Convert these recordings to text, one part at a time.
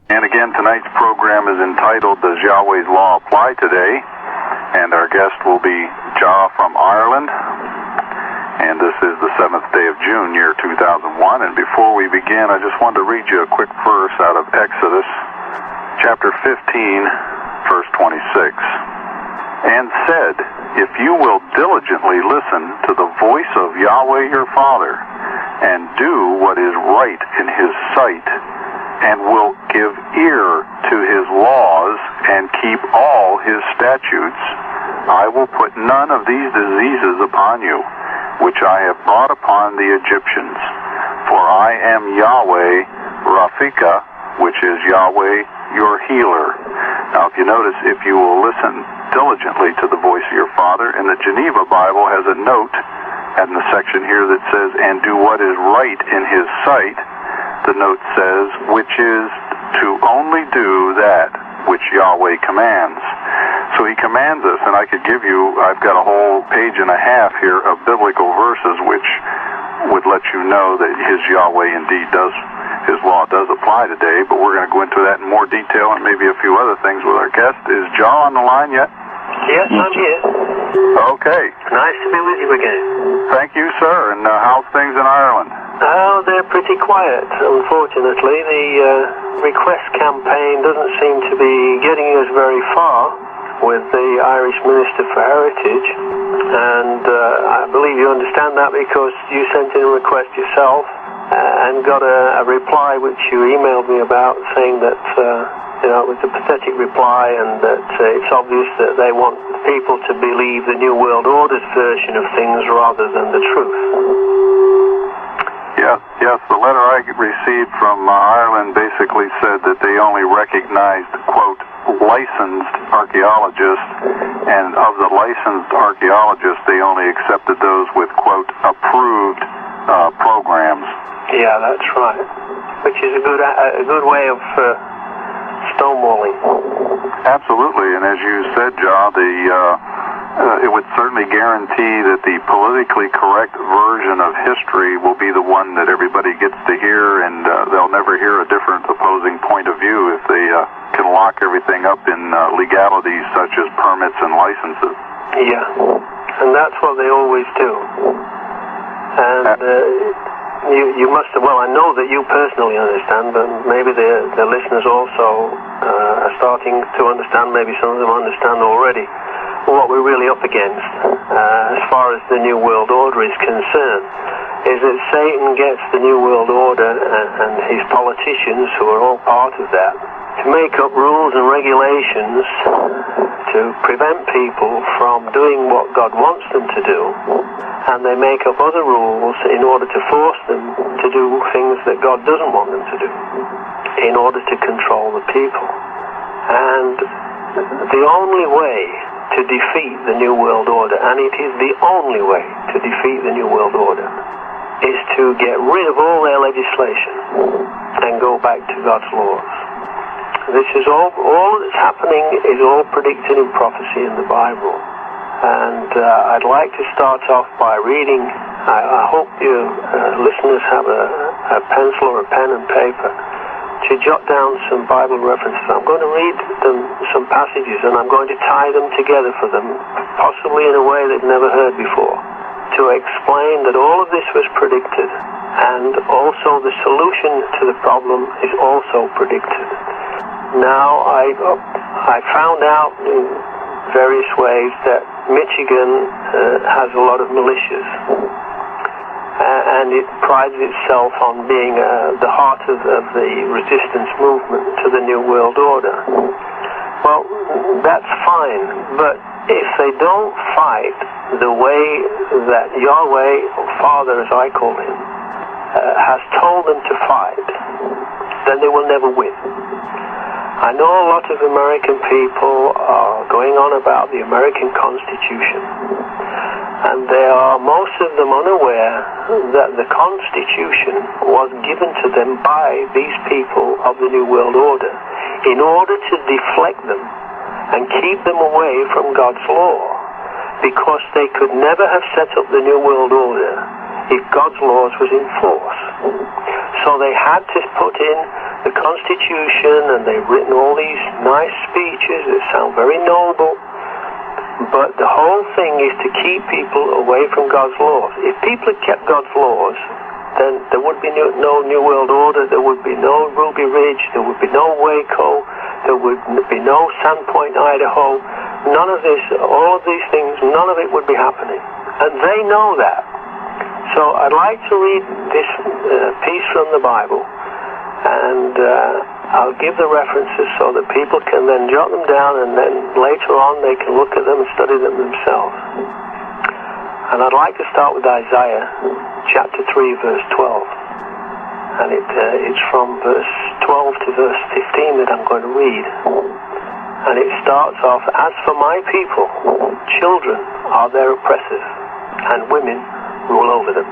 And again, tonight's program is entitled, Does Yahweh's Law Apply Today? And our guest will be JAH from Ireland. And this is the 7th day of June, year 2001. And before we begin, I just wanted to read you a quick verse out of Exodus, chapter 15, verse 26. And said, if you will diligently listen to the voice of Yahweh your Father, and do what is right in his sight, and will give ear to his laws, and keep all his statutes, I will put none of these diseases upon you, which I have brought upon the Egyptians. For I am Yahweh Raphika, which is Yahweh your healer. Now, if you notice, if you will listen diligently to the voice of your Father, and the Geneva Bible has a note in the section here that says, and do what is right in his sight. The note says, which is to only do that which Yahweh commands. So he commands us, and I could give you, I've got a whole page and a half here of biblical verses which would let you know that his Yahweh indeed does, his law does apply today, but we're going to go into that in more detail and maybe a few other things with our guest. Is JAH on the line yet? Yes, I'm here. Okay. Nice to be with you again. Thank you, sir. And how's things in Ireland? Oh, they're pretty quiet, unfortunately. The request campaign doesn't seem to be getting us very far with the Irish Minister for Heritage. And I believe you understand that because you sent in a request yourself and got a reply which you emailed me about saying that it was a pathetic reply, and that it's obvious that they want people to believe the New World Order's version of things rather than the truth. Yes, the letter I received from Ireland basically said that they only recognized, quote, licensed archaeologists, and of the licensed archaeologists, they only accepted those with, quote, approved programs. Yeah, that's right. Which is a good way of stonewalling. Absolutely, and as you said, JAH, it would certainly guarantee that the politically correct version of history will be the one that everybody gets to hear, and they'll never hear a different opposing point of view if they can lock everything up in legalities such as permits and licenses. Yeah, and that's what they always do. And you must have, well, I know that you personally understand, but maybe the listeners also are starting to understand, maybe some of them understand already, what we're really up against as far as the New World Order is concerned, is that Satan gets the New World Order and his politicians, who are all part of that, to make up rules and regulations to prevent people from doing what God wants them to do, and they make up other rules in order to force them to do things that God doesn't want them to do, in order to control the people. And the only way to defeat the New World Order, and it is the only way to defeat the New World Order, is to get rid of all their legislation and go back to God's laws. This is all that's happening is all predicted in prophecy in the Bible. And I'd like to start off by reading. I hope you listeners have a pencil or a pen and paper to jot down some Bible references. I'm going to read them some passages, and I'm going to tie them together for them, possibly in a way they've never heard before, to explain that all of this was predicted, and also the solution to the problem is also predicted. Now, I found out in various ways that Michigan has a lot of militias, and it prides itself on being the heart of the resistance movement to the New World Order. Well, that's fine, but if they don't fight the way that Yahweh, or Father as I call him, has told them to fight, then they will never win. I know a lot of American people are going on about the American Constitution, and they are, most of them, unaware that the Constitution was given to them by these people of the New World Order in order to deflect them and keep them away from God's law, because they could never have set up the New World Order if God's laws was in force. So they had to put in the Constitution, and they've written all these nice speeches that sound very noble, but the whole thing is to keep people away from God's laws. If people had kept God's laws, then there would be no New World Order, there would be no Ruby Ridge, there would be no Waco, there would be no Sandpoint, Idaho. None of this, all of these things, none of it would be happening. And they know that. So I'd like to read this piece from the Bible, and I'll give the references so that people can then jot them down, and then later on they can look at them and study them themselves. And I'd like to start with Isaiah chapter 3, verse 12. And it's from verse 12 to verse 15 that I'm going to read. And it starts off, "As for my people, children are their oppressors, and women rule over them.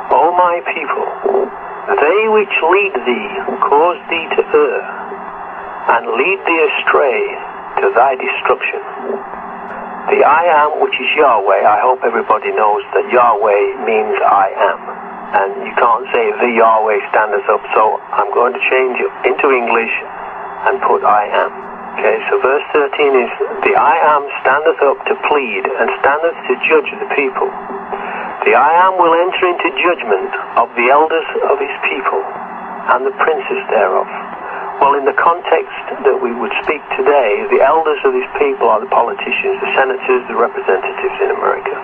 O my people, they which lead thee cause thee to err, and lead thee astray to thy destruction." The I am, which is Yahweh, I hope everybody knows that Yahweh means I am. And you can't say the Yahweh stand us up, so I'm going to change it into English and put I am. Okay, so verse 13 is, "The I am standeth up to plead, and standeth to judge the people. The I am will enter into judgment of the elders of his people, and the princes thereof." Well, in the context that we would speak today, the elders of his people are the politicians, the senators, the representatives in America,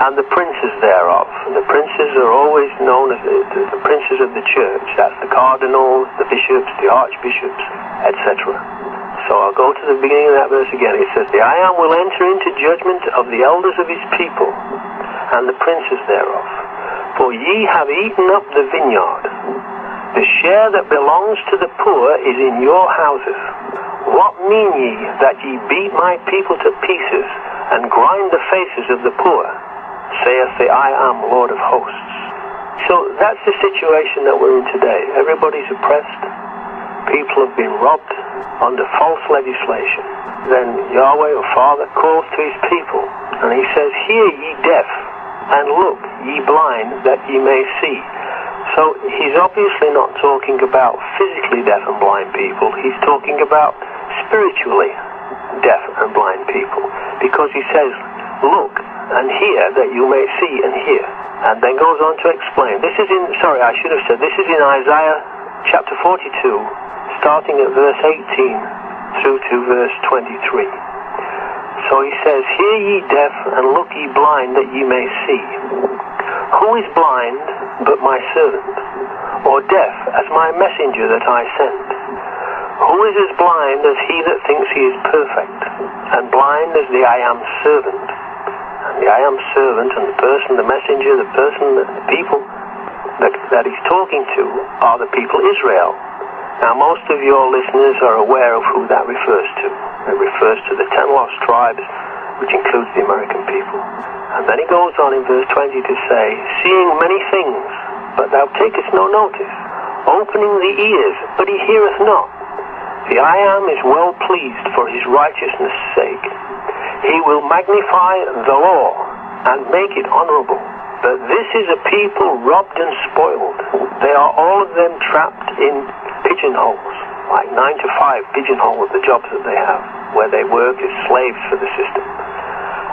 and the princes thereof. And the princes are always known as the princes of the church. That's the cardinals, the bishops, the archbishops, etc. So I'll go to the beginning of that verse again. It says, "The I am will enter into judgment of the elders of his people, and the princes thereof. For ye have eaten up the vineyard. The share that belongs to the poor is in your houses. What mean ye that ye beat my people to pieces, and grind the faces of the poor, saith the I am Lord of hosts." So that's the situation that we're in today. Everybody's oppressed. People have been robbed under false legislation. Then Yahweh, or Father, calls to his people, and he says, "Hear ye deaf, and look ye blind, that ye may see." So he's obviously not talking about physically deaf and blind people. He's talking about spiritually deaf and blind people. Because he says, "Look and hear, that you may see and hear." And then goes on to explain. This is in Isaiah chapter 42, starting at verse 18 through to verse 23. So he says, "Hear ye deaf, and look ye blind, that ye may see. Who is blind but my servant, or deaf as my messenger that I send? Who is as blind as he that thinks he is perfect, and blind as the I am servant?" And the I am servant, and the person, the messenger, the person, the people that he's talking to are the people Israel. Now, most of your listeners are aware of who that refers to. It refers to the 10 lost tribes, which includes the American people. And then he goes on in verse 20 to say, "Seeing many things, but thou takest no notice, opening the ears, but he heareth not. The I am is well pleased for his righteousness' sake. He will magnify the law, and make it honorable. But this is a people robbed and spoiled. They are all of them trapped in pigeonholes," like 9 to 5 pigeonhole of the jobs that they have, where they work as slaves for the system.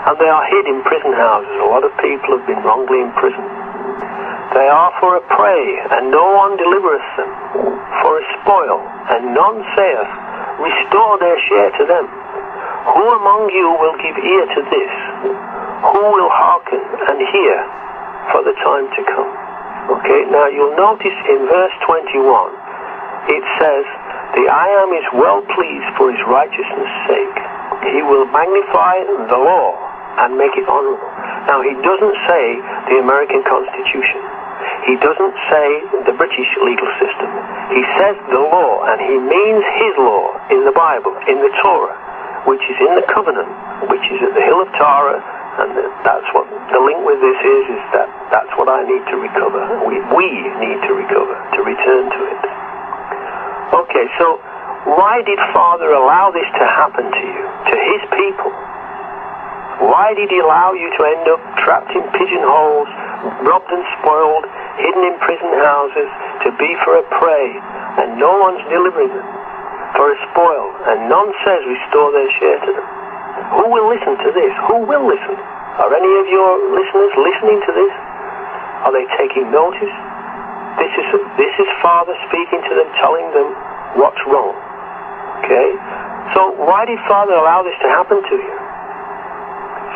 "And they are hid in prison houses." A lot of people have been wrongly imprisoned. "They are for a prey, and no one delivereth them. For a spoil, and none saith, Restore their share to them. Who among you will give ear to this? Who will hearken and hear for the time to come?" Okay, now you'll notice in verse 21, it says, "The I am is well pleased for his righteousness' sake. He will magnify the law and make it honorable." Now, he doesn't say the American Constitution. He doesn't say the British legal system. He says the law, and he means his law in the Bible, in the Torah, which is in the covenant, which is at the hill of Tara, and that's what the link with this is that's what I need to recover. We need to recover, to return to it. Okay, so why did Father allow this to happen to you, to his people? Why did he allow you to end up trapped in pigeonholes, robbed and spoiled, hidden in prison houses, to be for a prey, and no one's delivering them for a spoil, and none says restore their share to them. Who will listen to this? Who will listen? Are any of your listeners listening to this? Are they taking notice? This is Father speaking to them, telling them what's wrong. Okay? So why did Father allow this to happen to you?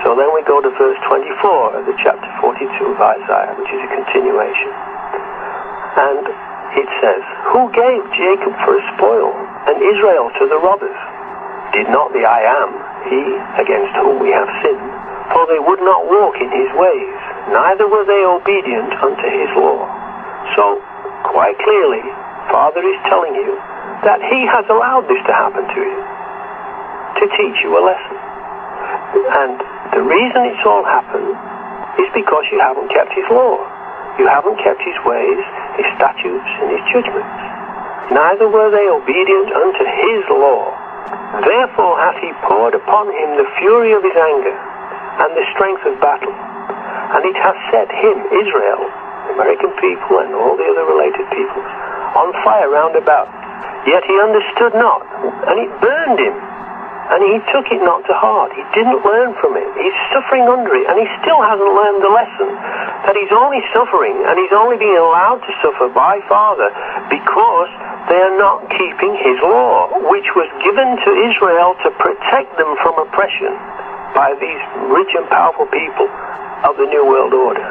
So then we go to verse 24 of the chapter 42 of Isaiah, which is a continuation. And it says, who gave Jacob for a spoil and Israel to the robbers? Did not the I am, he against whom we have sinned? For they would not walk in his ways, neither were they obedient unto his law. So, quite clearly, Father is telling you that he has allowed this to happen to you, to teach you a lesson. And the reason it's all happened is because you haven't kept his law. You haven't kept his ways, his statutes, and his judgments. Neither were they obedient unto his law. Therefore hath he poured upon him the fury of his anger, and the strength of battle. And it hath set him, Israel, the American people, and all the other related peoples, on fire round about. Yet he understood not, and it burned him. And he took it not to heart. He didn't learn from it. He's suffering under it, and he still hasn't learned the lesson that he's only suffering, and he's only being allowed to suffer by Father because they are not keeping his law, which was given to Israel to protect them from oppression by these rich and powerful people of the New World Order.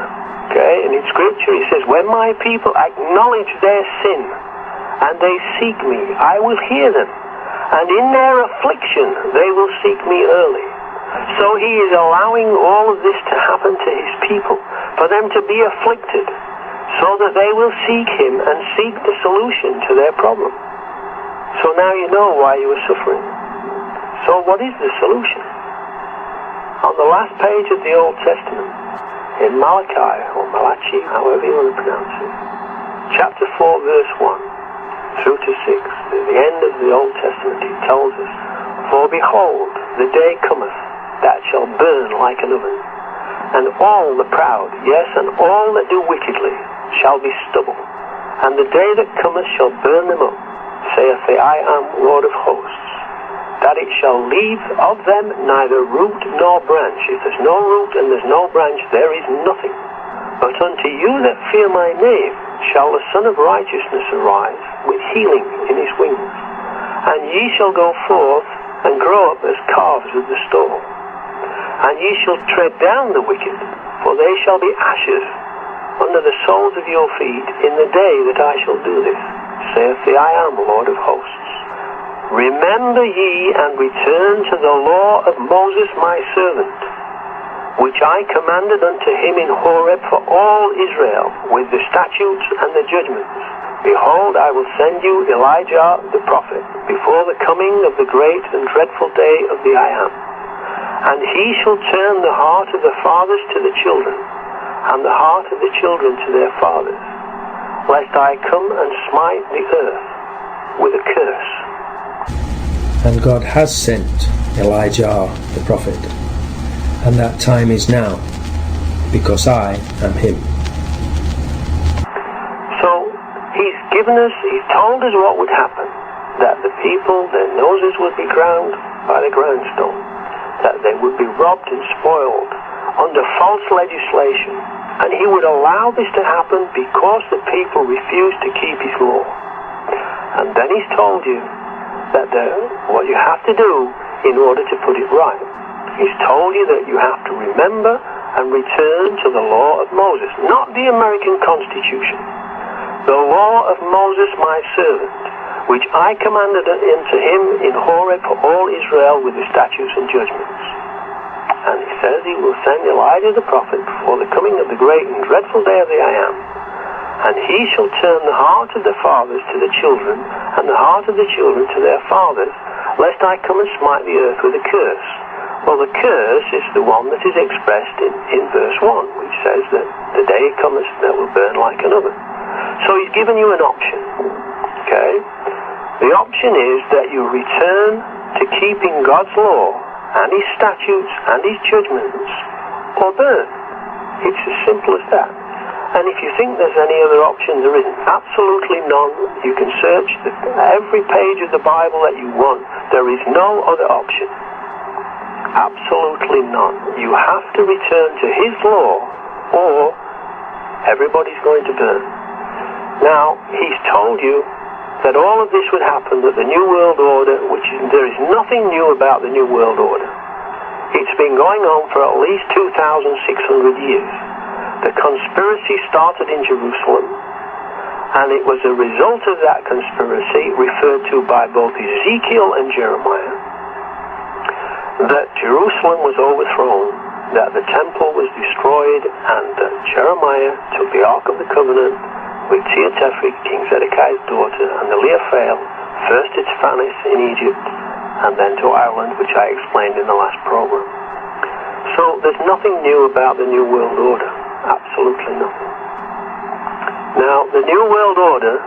Okay? And in Scripture it says, when my people acknowledge their sin, and they seek me, I will hear them. And in their affliction, they will seek me early. So he is allowing all of this to happen to his people, for them to be afflicted, so that they will seek him and seek the solution to their problem. So now you know why you are suffering. So what is the solution? On the last page of the Old Testament, in Malachi, or Malachi, however you want to pronounce it, chapter 4, verse 1, through to 6, at the end of the Old Testament, it tells us, for behold, the day cometh that shall burn like an oven, and all the proud, yes, and all that do wickedly, shall be stubble, and the day that cometh shall burn them up, saith the I am Lord of hosts, that it shall leave of them neither root nor branch. If there's no root and there's no branch, there is nothing. But unto you that fear my name shall the Son of Righteousness arise, with healing in his wings. And ye shall go forth and grow up as calves of the stall. And ye shall tread down the wicked, for they shall be ashes under the soles of your feet in the day that I shall do this, saith the I am Lord of hosts. Remember ye and return to the law of Moses my servant, which I commanded unto him in Horeb for all Israel, with the statutes and the judgments. Behold, I will send you Elijah the prophet, before the coming of the great and dreadful day of the I am. And he shall turn the heart of the fathers to the children, and the heart of the children to their fathers, lest I come and smite the earth with a curse. And God has sent Elijah the prophet, and that time is now, because I am him. So he's told us what would happen, that the people, their noses would be ground by the grindstone, that they would be robbed and spoiled under false legislation, and he would allow this to happen because the people refused to keep his law. And then he's told you that what you have to do in order to put it right. He's told you that you have to remember and return to the law of Moses, not the American Constitution. The law of Moses my servant, which I commanded unto him in Horeb for all Israel with the statutes and judgments. And he says he will send Elijah the prophet before the coming of the great and dreadful day of the I am. And he shall turn the heart of the fathers to the children, and the heart of the children to their fathers, lest I come and smite the earth with a curse. Well, the curse is the one that is expressed in verse 1, which says that the day cometh that will burn like an oven. So he's given you an option, okay? The option is that you return to keeping God's law and his statutes and his judgments, or burn. It's as simple as that. And if you think there's any other option, there isn't. Absolutely none. You can search every page of the Bible that you want. There is no other option. Absolutely none. You have to return to His law, or everybody's going to burn. Now, He's told you that all of this would happen, that the New World Order, there is nothing new about the New World Order. It's been going on for at least 2,600 years. The conspiracy started in Jerusalem, and it was a result of that conspiracy, referred to by both Ezekiel and Jeremiah, that Jerusalem was overthrown, that the temple was destroyed, and that Jeremiah took the Ark of the Covenant with Teotephi, King Zedekiah's daughter, and the Leophale, first to Stephanes in Egypt, and then to Ireland, which I explained in the last program. So there's nothing new about the New World Order. Absolutely nothing. Now, the New World Order,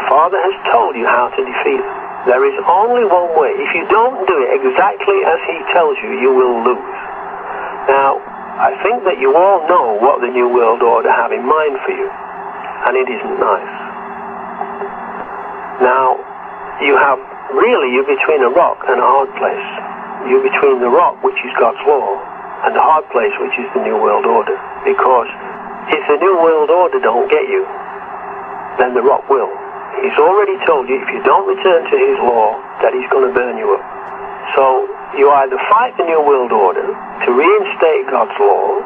Father has told you how to defeat it. There is only one way. If you don't do it exactly as He tells you, you will lose. Now, I think that you all know what the New World Order have in mind for you, and it isn't nice. Now, you're between a rock and a hard place. You're between the rock, which is God's law, and the hard place, which is the New World Order. Because if the New World Order don't get you, then the rock will. He's already told you, if you don't return to His law, that He's going to burn you up. So you either fight the New World Order to reinstate God's law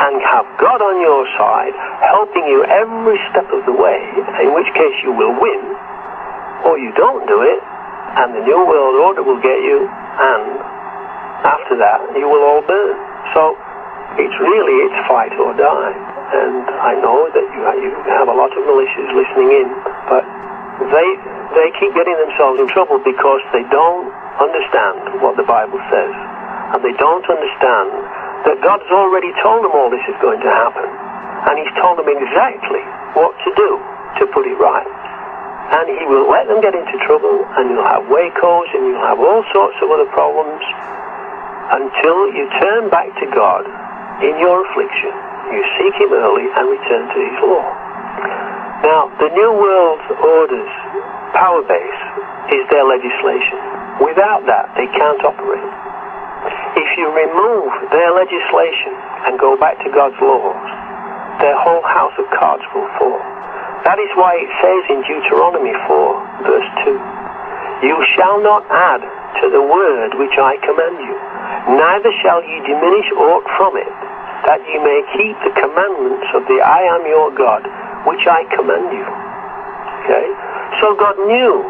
and have God on your side, helping you every step of the way, in which case you will win, or you don't do it, and the New World Order will get you, and after that you will all burn. So it's fight or die. And I know that you have a lot of militias listening in, but they keep getting themselves in trouble because they don't understand what the Bible says, and they don't understand that God's already told them all this is going to happen, and He's told them exactly what to do to put it right. And He will let them get into trouble, and you'll have Wacos, and you'll have all sorts of other problems until you turn back to God in your affliction. You seek Him early and return to His law. Now, the New World Order's power base is their legislation. Without that, they can't operate. If you remove their legislation and go back to God's laws, their whole house of cards will fall. That is why it says in Deuteronomy 4, verse 2, "You shall not add to the word which I command you, neither shall ye diminish aught from it, that ye may keep the commandments of the I am your God, which I command you." Okay? So God knew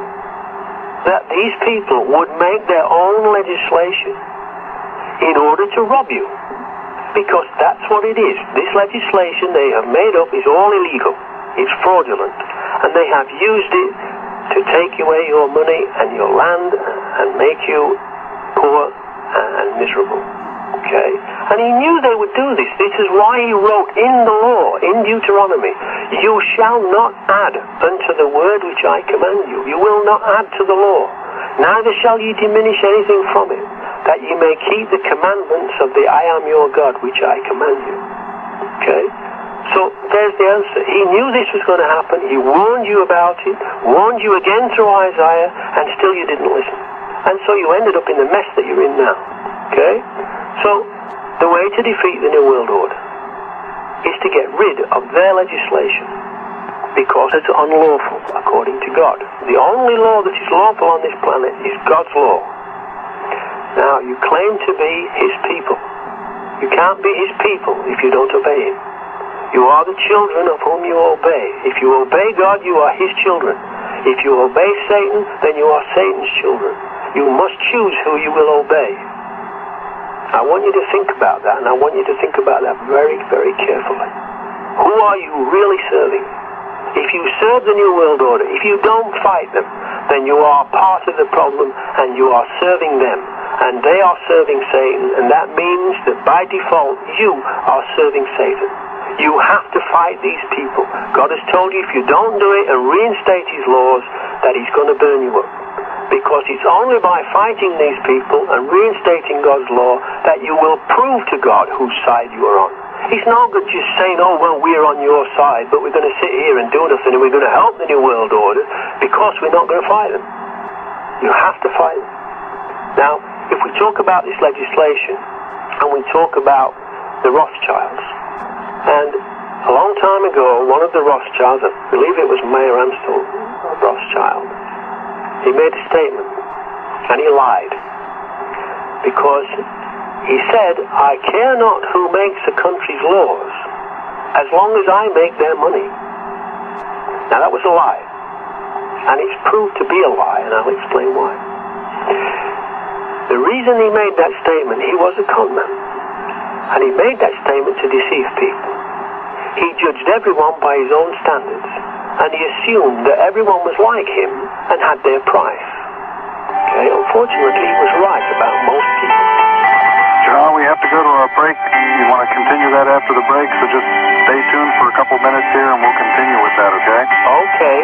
that these people would make their own legislation in order to rob you, because that's what it is. This legislation they have made up is all illegal. It's fraudulent, and they have used it to take away your money and your land and make you poor and miserable. Okay? And He knew they would do this. This is why He wrote in the law, in Deuteronomy, "You shall not add unto the word which I command you." You will not add to the law. "Neither shall ye diminish anything from it, that ye may keep the commandments of the I am your God, which I command you." Okay? So there's the answer. He knew this was going to happen. He warned you about it, warned you again through Isaiah, and still you didn't listen. And so you ended up in the mess that you're in now. Okay? So the way to defeat the New World Order is to get rid of their legislation, because it's unlawful according to God. The only law that is lawful on this planet is God's law. Now, you claim to be His people. You can't be His people if you don't obey Him. You are the children of whom you obey. If you obey God, you are His children. If you obey Satan, then you are Satan's children. You must choose who you will obey. I want you to think about that, and I want you to think about that very, very carefully. Who are you really serving? If you serve the New World Order, if you don't fight them, then you are part of the problem, and you are serving them. And they are serving Satan, and that means that by default, you are serving Satan. You have to fight these people. God has told you if you don't do it and reinstate His laws, that He's going to burn you up. Because it's only by fighting these people and reinstating God's law that you will prove to God whose side you are on. It's no good just saying, oh, well, we're on your side, but we're going to sit here and do nothing, and we're going to help the New World Order because we're not going to fight them. You have to fight them. Now, if we talk about this legislation, and we talk about the Rothschilds, and a long time ago, one of the Rothschilds, I believe it was Mayor Amstel Rothschild, he made a statement, and he lied, because he said, I care not who makes a country's laws, as long as I make their money. Now that was a lie, and it's proved to be a lie, and I'll explain why. The reason he made that statement, he was a con man, and he made that statement to deceive people. He judged everyone by his own standards, and he assumed that everyone was like him and had their price. Okay, unfortunately, he was right about most people. John, we have to go to a break. You want to continue that after the break, so just stay tuned for a couple minutes here and we'll continue with that, okay? Okay.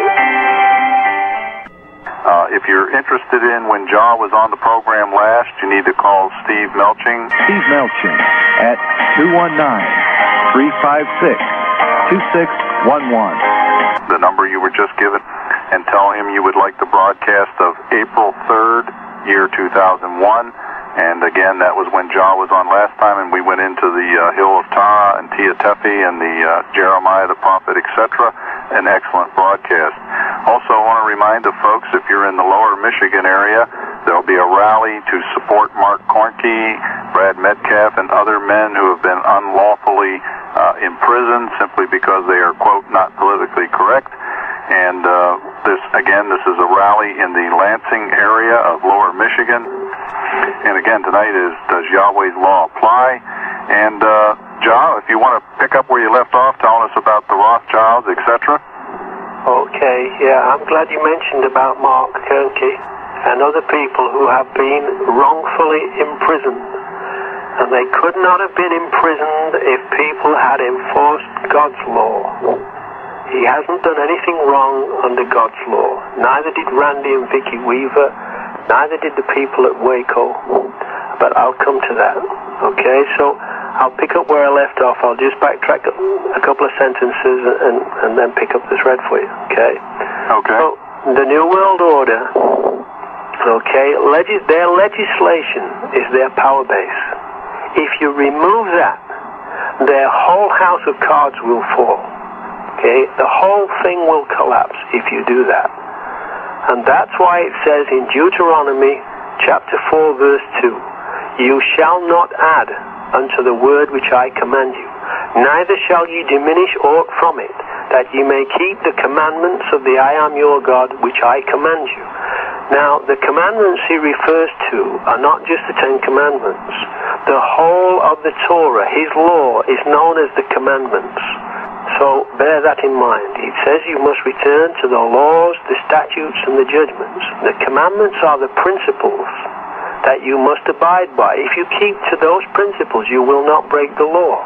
If you're interested in when JAH was on the program last, you need to call Steve Melching. Steve Melching at 219-356-2611. The number you were just given, and tell him you would like the broadcast of April 3rd, year 2001. And again, that was when JAH was on last time, and we went into the Hill of Tara and Tia Tefi and the Jeremiah the prophet, etc. An excellent broadcast. Also, I want to remind the folks, if you're in the lower Michigan area, there'll be a rally to support Mark Kornke, Brad Metcalf, and other men who have been unlawfully imprisoned simply because they are, quote, not politically correct. And this is a rally in the Lansing area of lower Michigan. And again, tonight is, does Yahweh's law apply? And JAH, if you want to pick up where you left off, telling us about the Rothschilds, etc. Okay, yeah, I'm glad you mentioned about Mark Kornke and other people who have been wrongfully imprisoned. And they could not have been imprisoned if people had enforced God's law. He hasn't done anything wrong under God's law. Neither did Randy and Vicky Weaver. Neither did the people at Waco. But I'll come to that. Okay, so I'll pick up where I left off. I'll just backtrack a couple of sentences and then pick up this read for you. Okay? Okay. So, the New World Order, okay, their legislation is their power base. If you remove that, their whole house of cards will fall. Okay? The whole thing will collapse if you do that. And that's why it says in Deuteronomy chapter 4 verse 2, you shall not add unto the word which I command you, neither shall ye diminish aught from it, that ye may keep the commandments of the I am your God which I command you. Now, the commandments he refers to are not just the 10 commandments. The whole of the Torah, his law, is known as the commandments. So bear that in mind. It says you must return to the laws, the statutes, and the judgments. The commandments are the principles that you must abide by. If you keep to those principles, you will not break the law.